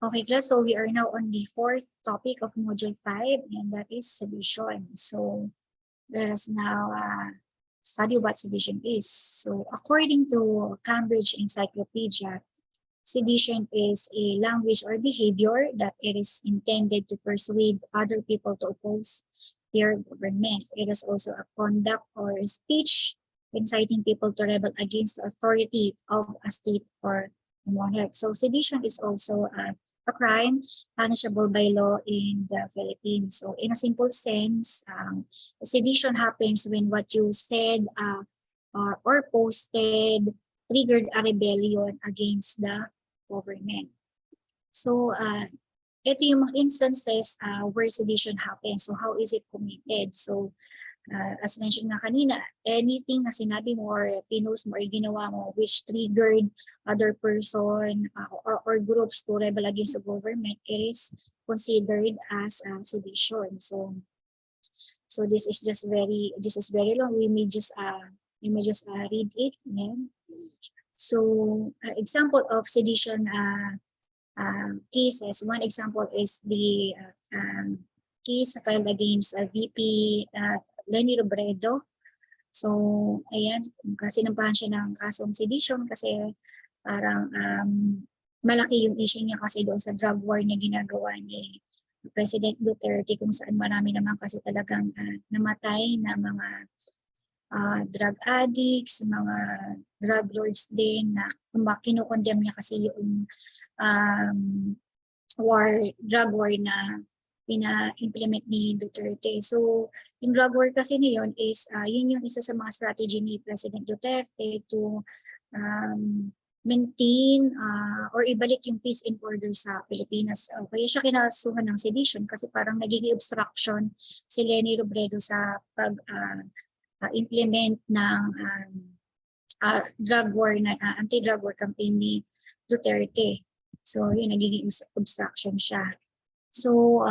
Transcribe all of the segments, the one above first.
Okay, class. So we are now on the fourth topic of Module 5, and that is sedition. So let us now study what sedition is. So according to Cambridge Encyclopedia, sedition is a language or behavior that it is intended to persuade other people to oppose their government. It is also a conduct or a speech inciting people to rebel against the authority of a state or monarch. So sedition is also a crime punishable by law in the Philippines. So in a simple sense, sedition happens when what you said or posted triggered a rebellion against the government. So ito yung mga instances where sedition happens. So how is it committed? So as mentioned na kanina, anything na sinabi mo or pinost mo or ginawa mo which triggered other person or groups to rebel against the government, it is considered as sedition. So this is very long. We may just read it. Yeah. So example of sedition cases. One example is the case filed against VP Leni Robredo. So, ayan, kasi sinampahan siya ng kasong sedition kasi parang malaki yung issue niya kasi doon sa drug war na ginagawa ni President Duterte, kung saan marami naman kasi talagang namatay na mga drug addicts, mga drug lords din na kinukondemn niya kasi yung drug war na pina-implement ni Duterte. So, yung drug war kasi niyon is, yun yung isa sa mga strategy ni President Duterte to maintain or ibalik yung peace and order sa Pilipinas. Kaya siya kinasuhan ng sedition kasi parang nagiging obstruction si Leni Robredo sa pag-implement ng drug war na anti-drug war campaign ni Duterte. So, yun, nagiging obstruction siya. So,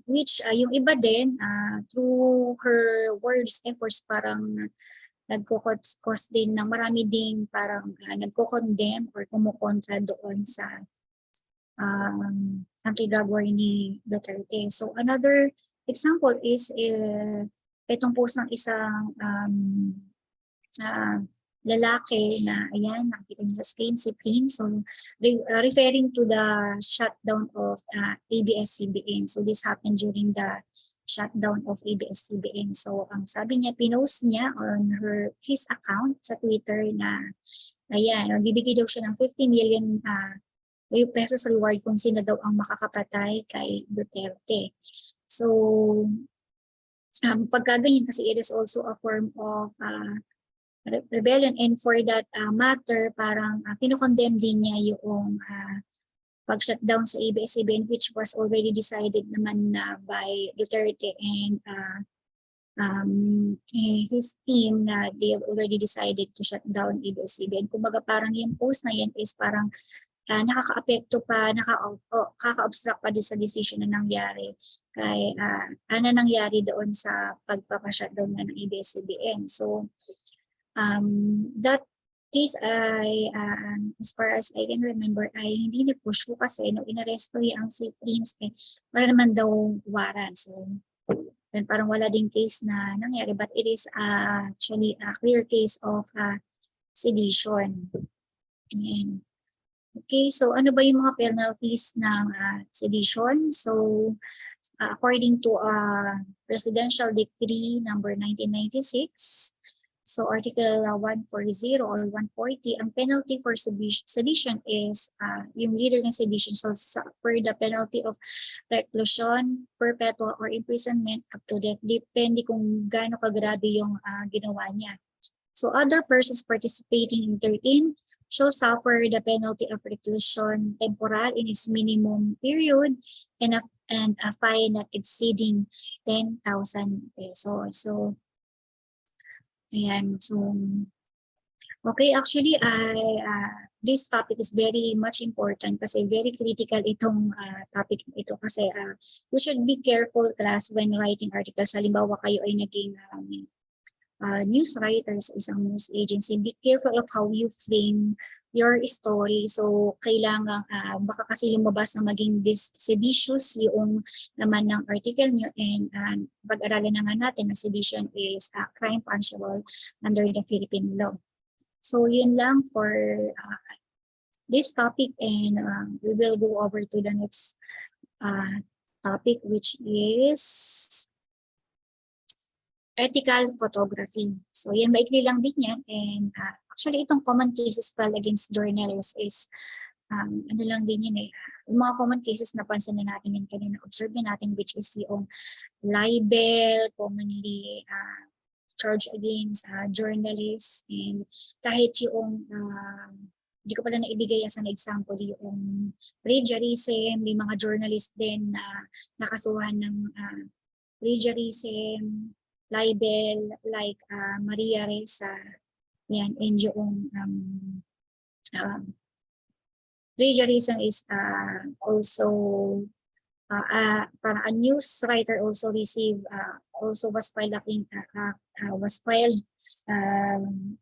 which yung iba din, through her words, efforts, parang nagko-cause din ng marami ding parang nagko-condemn or kumukontra doon sa anti-drug war ni Duterte. So, another example is itong post ng isang lalaki na, ayan, nakikita niyo sa screen, si Prince. So, referring to the shutdown of ABS-CBN. So, this happened during the shutdown of ABS-CBN. So, ang sabi niya, pinost niya on his account sa Twitter na, ayan, bibigay daw siya ng 50 million pesos reward kung sino daw ang makakapatay kay Duterte. So, pagka ganyan kasi it is also a form of rebellion, and for that matter, parang kinokondemn din niya yung pag-shutdown sa ABS-CBN, which was already decided naman by Duterte and his team na they have already decided to shut down ABS-CBN. Kumbaga parang yung post na yan is parang nakaka-apekto pa, kaka-obstruct pa doon sa decision na nangyari kay ano nangyari doon sa pagpapa-shutdown na ng ABS-CBN. So, that case ay as far as I can remember ay hindi na-push ko kasi no inaresto yung si Prince wala naman daw warrant. So parang wala ding case na nangyari, but it is actually a clear case of sedition. Ayan. Okay, so ano ba yung mga penalties ng sedition? So according to Presidential Decree number 1996, so Article 140 or 140, ang penalty for sedition is yung leader ng sedition shall suffer the penalty of reclusion, perpetual, or imprisonment up to death. Depende kung gaano kagrabe yung ginawa niya. So other persons participating in 13 shall suffer the penalty of reclusion temporal in its minimum period and a fine not exceeding 10,000 pesos. So, ayan, so, okay, actually, this topic is very much important kasi very critical itong topic ito kasi you should be careful, class, when writing articles. Halimbawa, kayo ay naging news writers, isang news agency, be careful of how you frame your story. So, kailangan, baka kasi lumabas na maging seditious yung naman ng article nyo, and pag-aralan na nga natin na sedition is a crime punishable under the Philippine law. So, yun lang for this topic, and we will go over to the next topic, which is ethical photography. So yan, maikli lang din yan. And actually, itong common cases filed against journalists is, ano lang din yun eh, yung mga common cases na pansin na natin yun kanina, observe na natin, which is yung libel, commonly charge against journalists, and kahit yung, hindi ko pala naibigay as an example, yung plagiarism, may mga journalist din na nakasuhan ng plagiarism, libel, like Maria Reza, yan, and yung plagiarism is also para a news writer also received, also was filed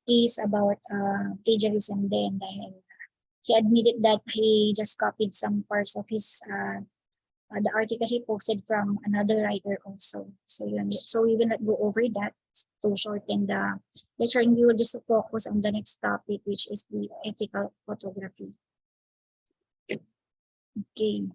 case about plagiarism then, dahil he admitted that he just copied some parts of his the article he posted from another writer also. So yun. So we will not go over that to shorten the lecture, and we will just focus on the next topic, which is the ethical photography. Okay.